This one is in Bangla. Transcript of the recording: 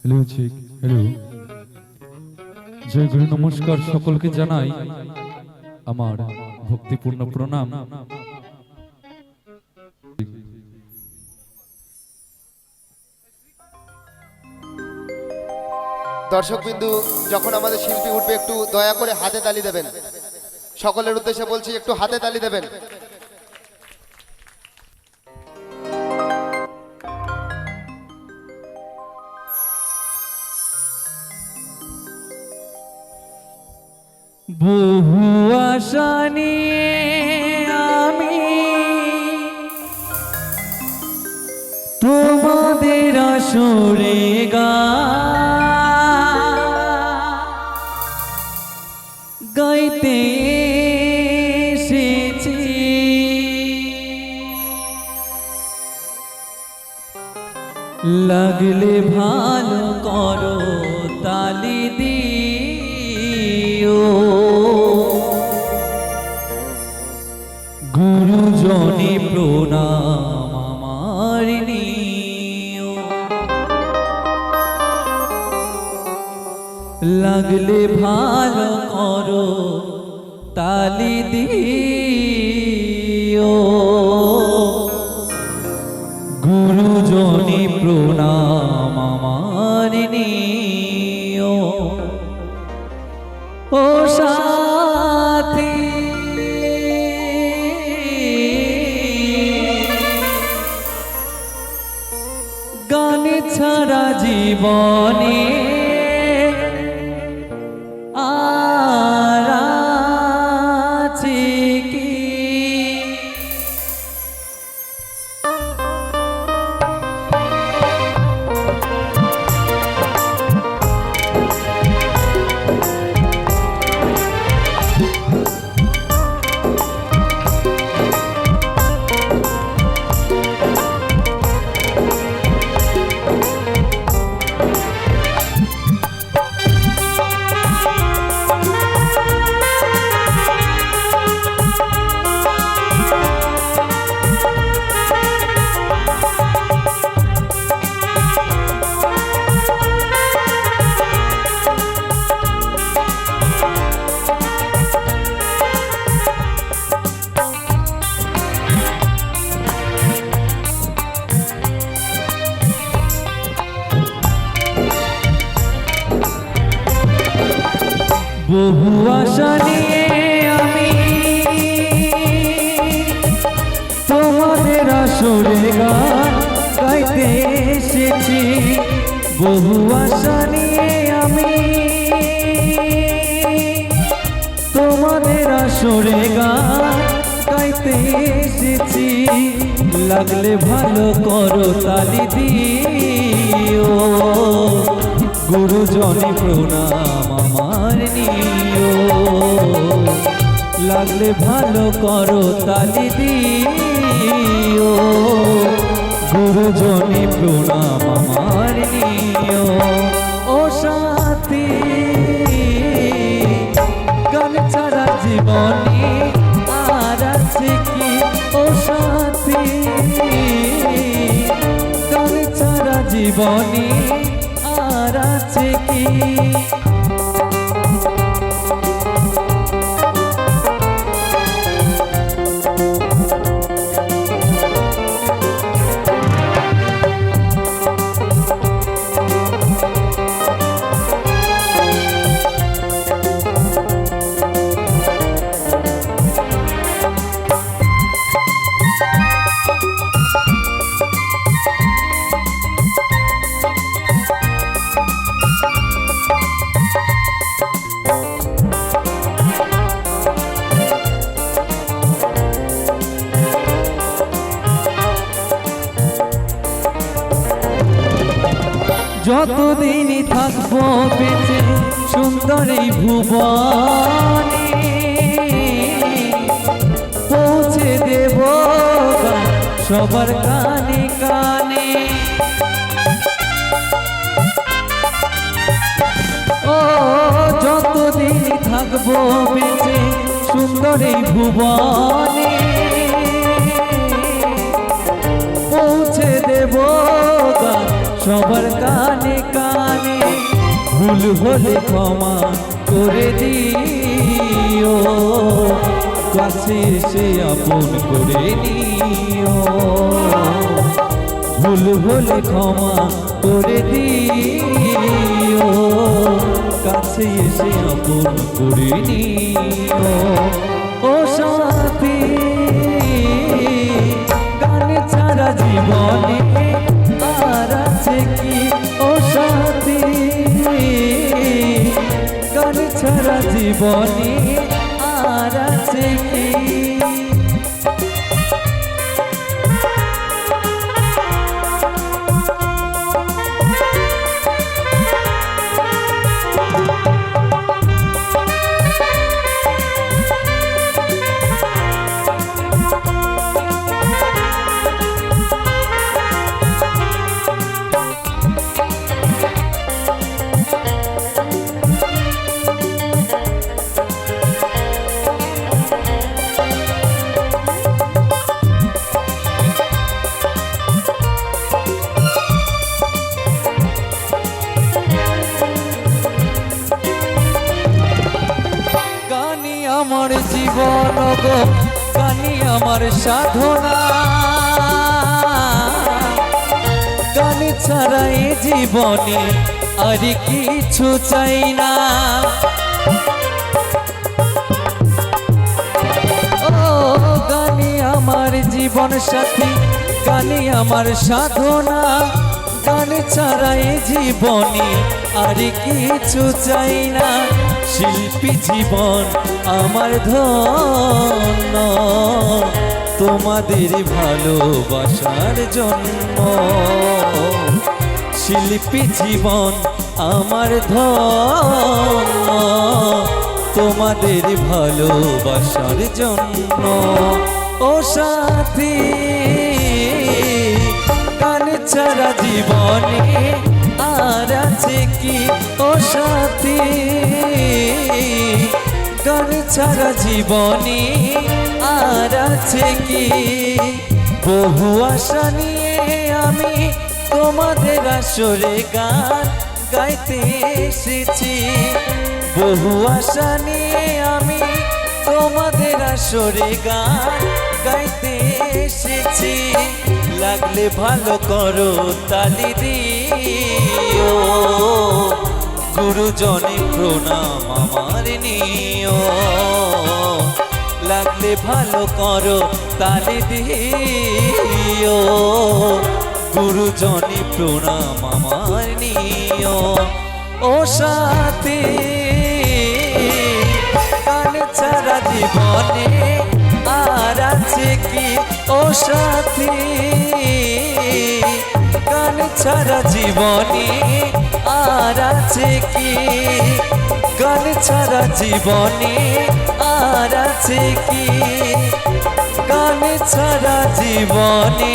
হ্যালো ঠিক হ্যালো জয় গুরু নমস্কার সকলকে জানাই আমার ভক্তিপূর্ণ প্রণাম। দর্শকবিন্দু, যখন আমাদের শিল্পী উঠবে একটু দয়া করে হাতে তালি দেবেন। সকলের উদ্দেশ্যে বলছি, একটু হাতে তালি দেবেন। বহু আশা নিয়ে আমি তোমাদের আসরে গাইতে এসেছি। লাগলে ভালো করো তালি দিও, গুরুজনে প্রণাম আমার নিও। লাগলে ভালো করো তালি দিও, গুরুজনে প্রণাম আমার নিও। ও সাথী গান ছাড়া জীবনে আর আছে কি? বহু আশা নিয়ে আমি তোমাদের আসরে গান গাইতে এসেছি। বহু আশা নিয়ে আমি তোমাদের আসরে গান গাইতে এসেছি। লাগলে ভালো করো তালি দিও, গুরুজনে প্রণাম আমার নিও। লাগলে ভালো করো তালি দিও, গুরুজনে প্রণাম আমার নিও। ও সাথী গান ছাড়া জীবনে আর আছে কি? ও সাথী গান ছাড়া জীবনে আর আছে কি? যতদিন থাকবো বেঁচে সুন্দর এই ভুবনে, পৌঁছে দেব সবার কানে কানে। ও যতদিন থাকবো বেঁচে সুন্দর এই ভুবনে, পৌঁছে দেব সবার কানে কানে। ভুল হলে ক্ষমা করে দিও, কাছে এসে আপন করে নিও। ভুল হলে ক্ষমা করে দিও, কাছে এসে আপন করে নিও। ও সাথী, গান ছাড়া জীবনে আর আছে কি? ও সাথী, গান ছাড়া জীবনে আর আছে কি? আমার জীবন গো, গানি আমার সাধনা, গানি ছাড়া এ জীবনে আর কিছু চাই না। ও গানি আমার জীবন সাথী, গানি আমার সাধনা, গানি ছাড়া এ জীবনে আর কিছু চাই না। শিল্পী জীবন আমার ধন্য, তোমাদের ভালোবাসার জন্য। শিল্পী জীবন আমার ধন্য, তোমাদের ভালোবাসার জন্য। ও সাথী, গান ছাড়া জীবনে আর আছে কি? ও সাথী, গান ছাড়া জীবনে আর আছে কি? বহু আশা নিয়ে আমি তোমাদের আসরে গান গাইতে এসেছি। বহু আশা নিয়ে আমি তোমাদের আসরে গান গাইতে এসেছি। লাগলে ভালো করো তালি দিও, গুরুজনে প্রণাম আমার নিও। লাগলে ভালো করো তালি দিও, গুরুজনে প্রণাম আমার নিও। ও সাথী, গান ছাড়া জীবনে আর আছে কি? ও সাথী, গান ছাড়া জীবনে আর আছে কি? গান ছাড়া জীবনে আর আছে কি? গান ছাড়া জীবনে